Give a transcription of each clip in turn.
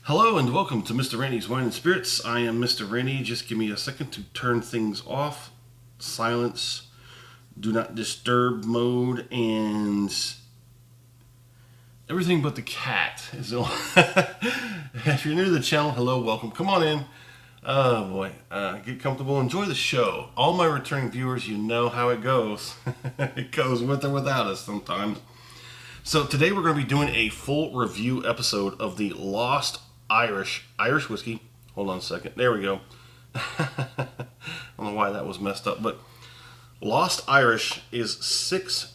Hello and welcome to Mr. Randy's Wine and Spirits. I am Mr. Randy. Just give me a second to turn things off. Silence, do not disturb mode, and everything but the cat is on. If you're new to the channel, hello, welcome. Come on in. Oh boy, get comfortable, enjoy the show. All my returning viewers, you know how it goes. It goes with or without us sometimes. So today we're going to be doing a full review episode of the Lost Irish whiskey. Hold on a second. There we go. I don't know why that was messed up, but Lost Irish is six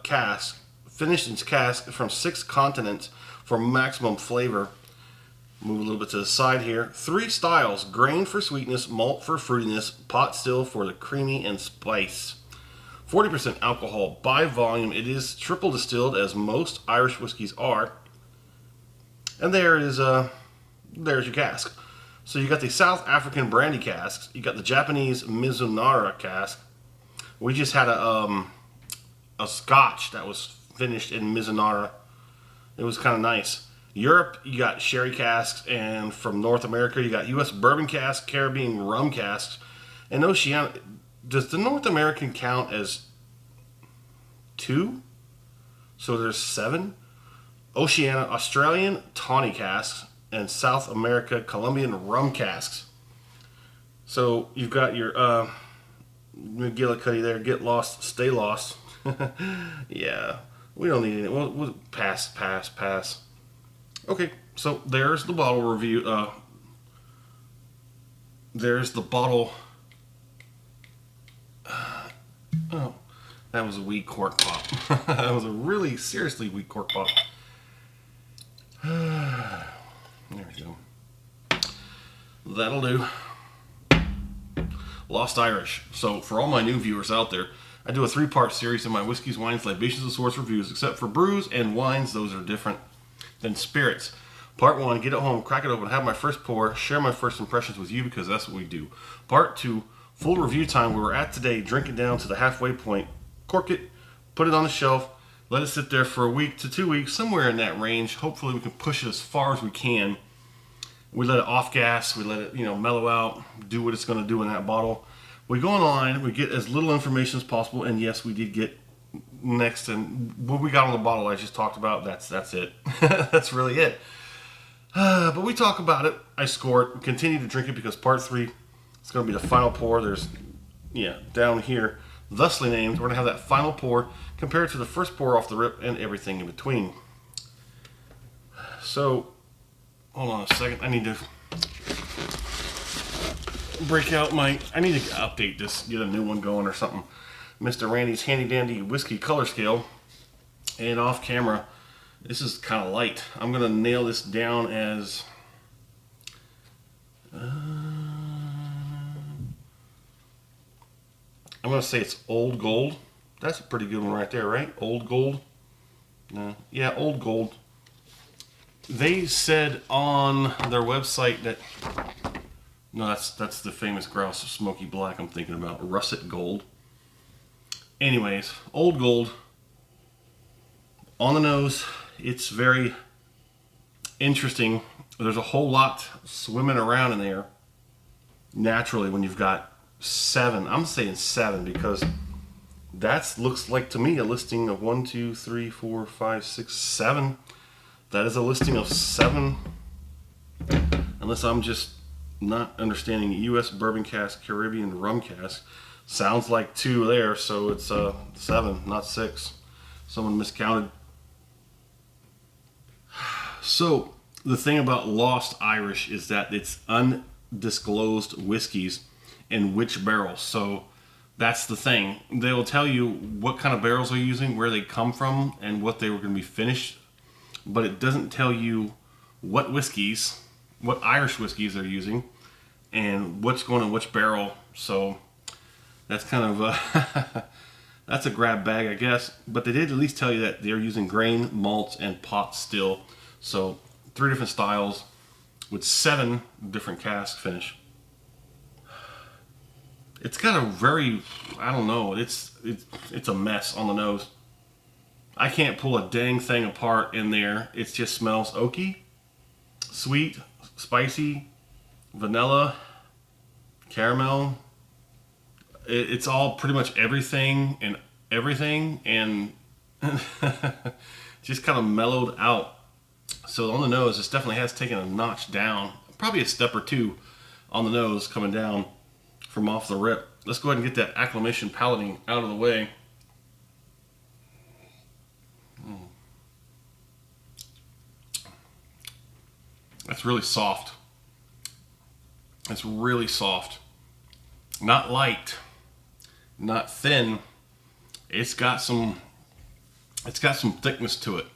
casks, finished in casks from 6 continents for maximum flavor. Move a little bit to the side here. 3 styles: grain for sweetness, malt for fruitiness, pot still for the creamy and spice. 40% alcohol by volume. It is triple distilled, as most Irish whiskeys are. And there's your cask. So you got the South African brandy casks. You got the Japanese Mizunara cask. We just had a Scotch that was finished in Mizunara. It was kind of nice. Europe, you got sherry casks, and from North America, you got U.S. bourbon casks, Caribbean rum casks, and Oceania. Does the North American count as 2? So there's 7. Oceania, Australian tawny casks, and South America Colombian rum casks. So you've got your McGillicuddy there. Get lost, stay lost. Yeah, we don't need any. We'll pass. Okay, so there's the bottle review. There's the bottle. Oh, that was a weak cork pop. That was a really seriously weak cork pop. There we go. That'll do. Lost Irish. So for all my new viewers out there, I do a 3-part series in my whiskeys, wines, libations, and source reviews. Except for brews and wines, those are different than spirits. Part 1, get it home, crack it open, have my first pour, share my first impressions with you, because that's what we do. Part 2, full review time, where we're at today, drink it down to the halfway point, cork it, put it on the shelf, let it sit there for a week to 2 weeks, somewhere in that range. Hopefully we can push it as far as we can. We let it off gas, we let it, mellow out, do what it's going to do in that bottle. We go online, we get as little information as possible, and yes, we did get next, and what we got on the bottle I just talked about, that's it. That's really it. But we talk about it, I score it, continue to drink it, because part 3, it's going to be the final pour. There's, down here, thusly named. We're going to have that final pour compared to the first pour off the rip and everything in between. So, hold on a second. I need to break out I need to update this, get a new one going or something. Mr. Randy's handy dandy whiskey color scale. And off camera, this is kind of light. I'm going to nail this down as... I'm going to say it's Old Gold. That's a pretty good one right there, right? Old Gold. Yeah, Old Gold. They said on their website that... No, that's the famous grouse of Smoky Black I'm thinking about. Russet Gold. Anyways, Old Gold. On the nose, it's very interesting. There's a whole lot swimming around in there naturally when you've got 7. I'm saying 7 because that looks like to me a listing of 1, 2, 3, 4, 5, 6, 7. That is a listing of 7. Unless I'm just not understanding. U.S. bourbon cask, Caribbean rum cask. Sounds like 2 there, so it's 7, not 6. Someone miscounted. So the thing about Lost Irish is that it's undisclosed whiskeys in which barrels. So that's the thing. They'll tell you what kind of barrels they're using, where they come from, and what they were going to be finished. But it doesn't tell you what whiskeys, what Irish whiskeys they're using, and what's going in which barrel. So that's kind of that's a grab bag, I guess. But they did at least tell you that they're using grain, malts, and pot still. So 3 different styles with 7 different cask finish. It's got a very, I don't know, it's a mess on the nose. I can't pull a dang thing apart in there. It just smells oaky, sweet, spicy, vanilla, caramel. It's all pretty much everything and just kind of mellowed out. So on the nose, this definitely has taken a notch down, probably a step or two on the nose coming down from off the rip. Let's go ahead and get that acclimation palating out of the way. That's really soft. It's really soft. Not light, not thin. It's got some thickness to it.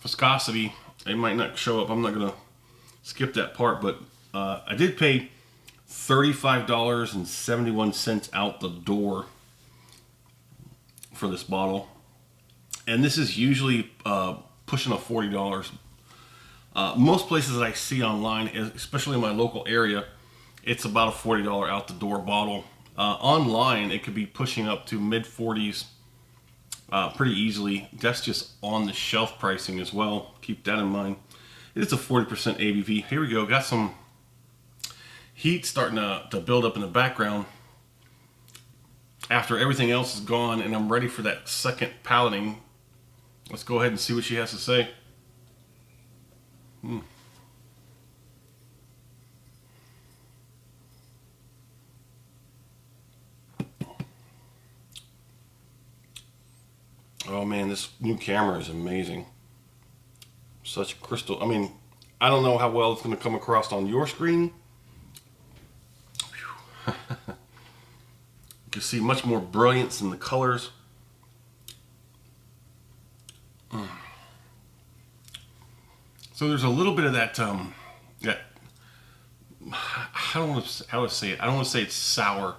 Viscosity, it might not show up. I'm not gonna skip that part, but I did pay $35.71 out the door for this bottle, and this is usually pushing a $40. Most places that I see online, especially in my local area, it's about a $40 out the door bottle. Online, it could be pushing up to mid 40s pretty easily. That's just on the shelf pricing as well. Keep that in mind. It is a 40% ABV. Here we go. Got some heat starting to build up in the background after everything else is gone, and I'm ready for that second palating. Let's go ahead and see what she has to say. Oh man, this new camera is amazing. Such crystal. I mean, I don't know how well it's going to come across on your screen. You can see much more brilliance in the colors. So there's a little bit of that, that, I don't want to, how to say it. I don't want to say it's sour,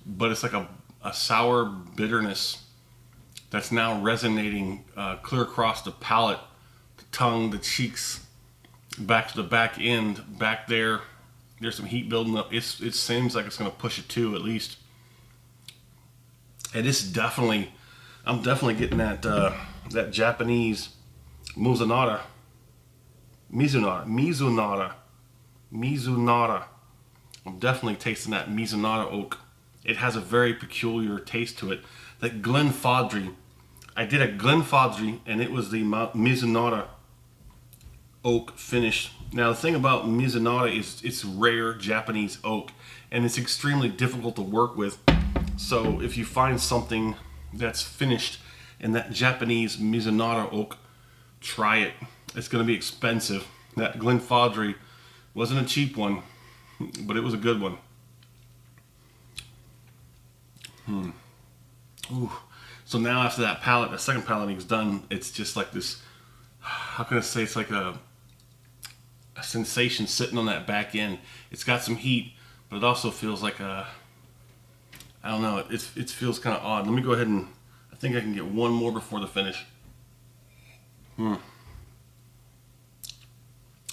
but it's like a sour bitterness that's now resonating clear across the palate, the tongue, the cheeks, back to the back end, back there. There's some heat building up. It seems like it's going to push a 2 at least. And it's definitely, I'm definitely getting that that Japanese Mizunara. I'm definitely tasting that Mizunara oak. It has a very peculiar taste to it. That Glenfadry. I did a Glenfadry, and it was the Mizunara oak finish. Now the thing about Mizunara is it's rare Japanese oak, and it's extremely difficult to work with. So if you find something that's finished in that Japanese Mizunara oak, try it. It's going to be expensive. That Glenfadry wasn't a cheap one, but it was a good one. Ooh. So now after that palate, the second palating is done, it's just like this, how can I say, it's like a sensation sitting on that back end. It's got some heat, but it also feels like a, I don't know, it feels kind of odd. Let me go ahead and, I think I can get one more before the finish.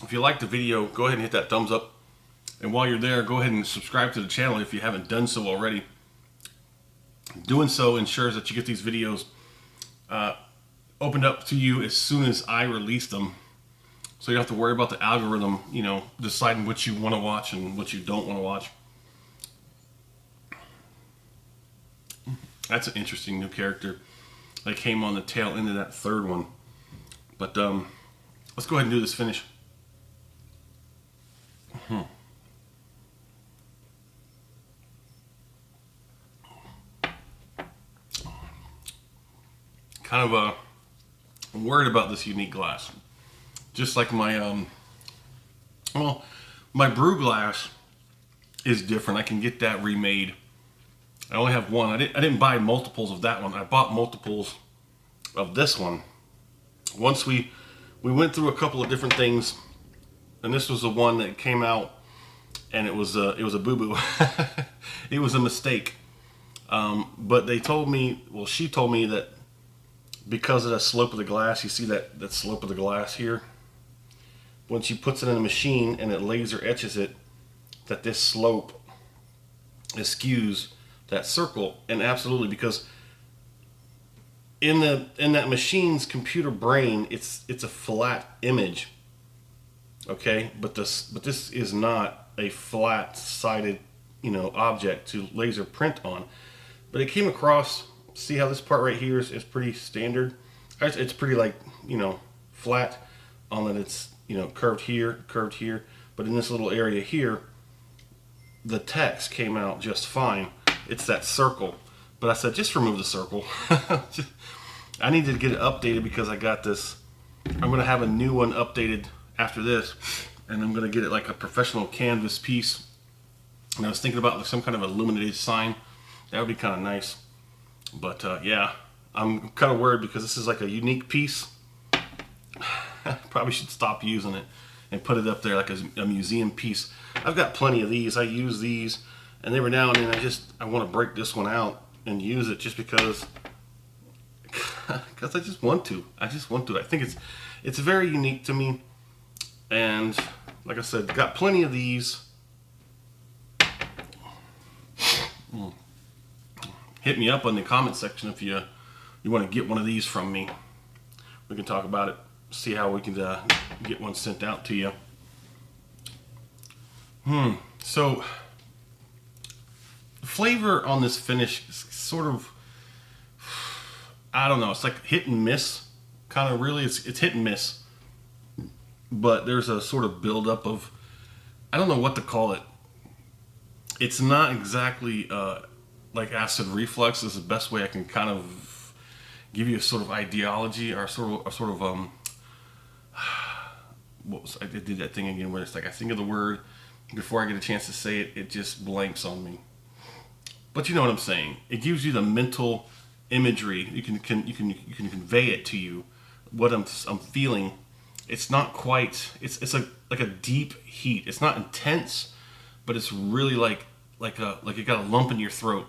If you liked the video, go ahead and hit that thumbs up. And while you're there, go ahead and subscribe to the channel if you haven't done so already. Doing so ensures that you get these videos opened up to you as soon as I release them. So you don't have to worry about the algorithm, you know, deciding what you want to watch and what you don't want to watch. That's an interesting new character that came on the tail end of that third one. But let's go ahead and do this finish. Kind of I'm worried about this unique glass. Just like my well, my brew glass is different. I can get that remade. I only have one. I didn't buy multiples of that one. I bought multiples of this one. Once we went through a couple of different things, and this was the one that came out, and it was a boo-boo. It was a mistake. But they told me, well, she told me that because of the slope of the glass, you see that slope of the glass here? When she puts it in a machine and it laser etches it, that this slope eschews that circle. And absolutely, because in that machine's computer brain, it's a flat image. Okay, but this is not a flat sided, object to laser print on. But it came across. See how this part right here is pretty standard. It's pretty like flat on that. It's curved here, but in this little area here, the text came out just fine. It's that circle. But I said, just remove the circle. I need to get it updated because I got this. I'm going to have a new one updated after this. And I'm going to get it like a professional canvas piece. And I was thinking about like some kind of illuminated sign. That would be kind of nice. But yeah, I'm kind of worried because this is like a unique piece. Probably should stop using it and put it up there like a museum piece. I've got plenty of these. I use these, and every now and then I want to break this one out and use it just because I just want to. I think it's very unique to me, and like I said, got plenty of these. Hit me up in the comment section if you want to get one of these from me. We can talk about it. See how we can get one sent out to you. So the flavor on this finish is sort of, I don't know. It's like hit and miss. Kind of really, it's hit and miss. But there's a sort of buildup of, I don't know what to call it. It's not exactly like acid reflux is the best way I can kind of give you a sort of ideology or a sort of I did that thing again where it's like I think of the word before I get a chance to say it, it just blanks on me. But you know what I'm saying. It gives you the mental imagery. You can convey it to you what I'm feeling. It's not quite. It's like a deep heat. It's not intense, but it's really like you got a lump in your throat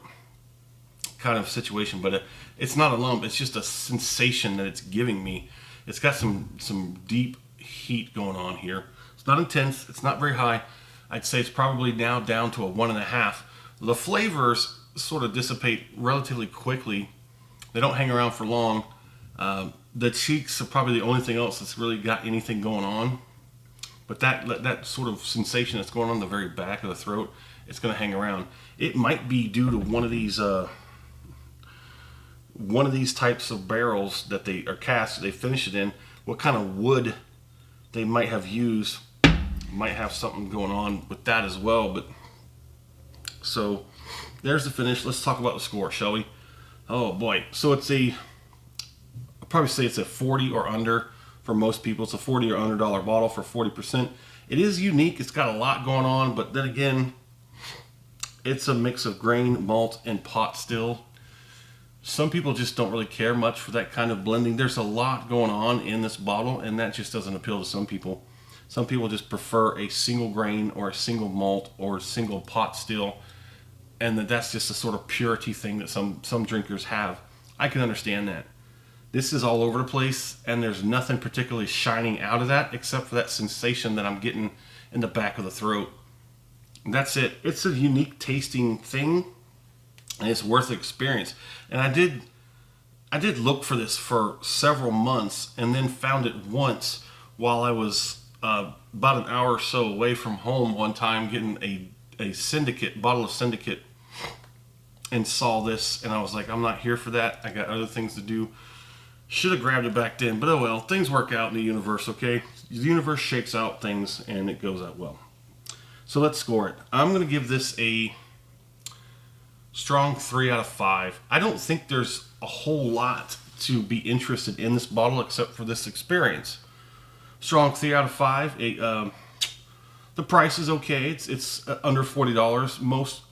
kind of situation. But it's not a lump. It's just a sensation that it's giving me. It's got some deep heat going on here. It's not intense. It's not very high. I'd say it's probably now down to a 1.5. The flavors sort of dissipate relatively quickly. They don't hang around for long. The cheeks are probably the only thing else that's really got anything going on. But that sort of sensation that's going on the very back of the throat, it's going to hang around. It might be due to one of these types of barrels that they are cast. They finish it in. What kind of wood they might have used might have something going on with that as well. But so there's the finish. Let's talk about the score, shall we? Oh boy. So I'd probably say it's a 40 or under for most people. It's a $40 or under bottle for 40%. It is unique. It's got a lot going on, but then again, it's a mix of grain, malt, and pot still. Some people just don't really care much for that kind of blending. There's a lot going on in this bottle, and that just doesn't appeal to some people. Some people just prefer a single grain or a single malt or a single pot still, and that's just a sort of purity thing that some drinkers have. I can understand that. This is all over the place, and there's nothing particularly shining out of that except for that sensation that I'm getting in the back of the throat. And that's it. It's a unique tasting thing, and it's worth the experience. And I did look for this for several months, and then found it once while I was about an hour or so away from home one time getting a bottle of Syndicate, and saw this, and I was like, I'm not here for that. I got other things to do. Should have grabbed it back then, but oh well. Things work out in the universe, okay? The universe shakes out things, and it goes out well. So let's score it. I'm going to give this a strong 3 out of 5. I don't think there's a whole lot to be interested in this bottle except for this experience. Strong 3 out of 5. The price is okay. It's under $40. Most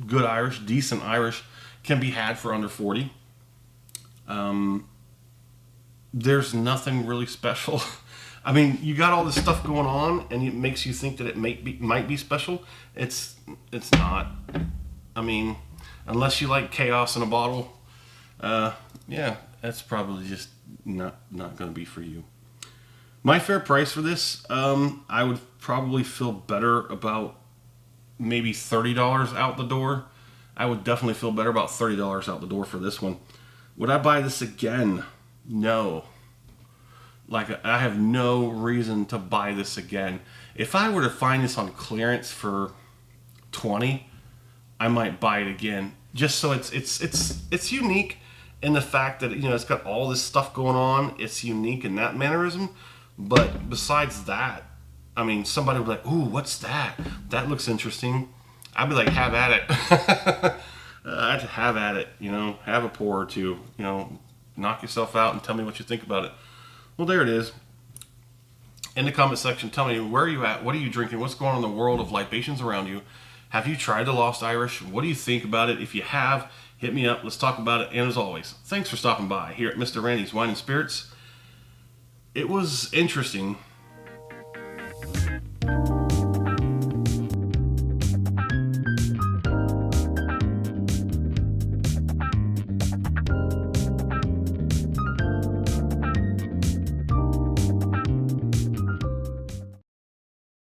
good Irish, decent Irish can be had for under 40. There's nothing really special. I mean, you got all this stuff going on, and it makes you think that it might be special. It's not. I mean, unless you like chaos in a bottle, yeah, that's probably just not going to be for you. My fair price for this, I would probably feel better about maybe $30 out the door. I would definitely feel better about $30 out the door for this one. Would I buy this again? No. Like, I have no reason to buy this again. If I were to find this on clearance for 20, I might buy it again. Just so it's unique in the fact that, you know, it's got all this stuff going on. It's unique in that mannerism. But besides that, I mean, somebody would be like, ooh, what's that? That looks interesting. I'd be like, have at it. I'd have at it, you know, have a pour or two, you know, knock yourself out and tell me what you think about it. Well, there it is. In the comment section, tell me, where are you at? What are you drinking? What's going on in the world of libations around you? Have you tried the Lost Irish? What do you think about it? If you have, hit me up. Let's talk about it. And as always, thanks for stopping by here at Mr. Randy's Wine and Spirits. It was interesting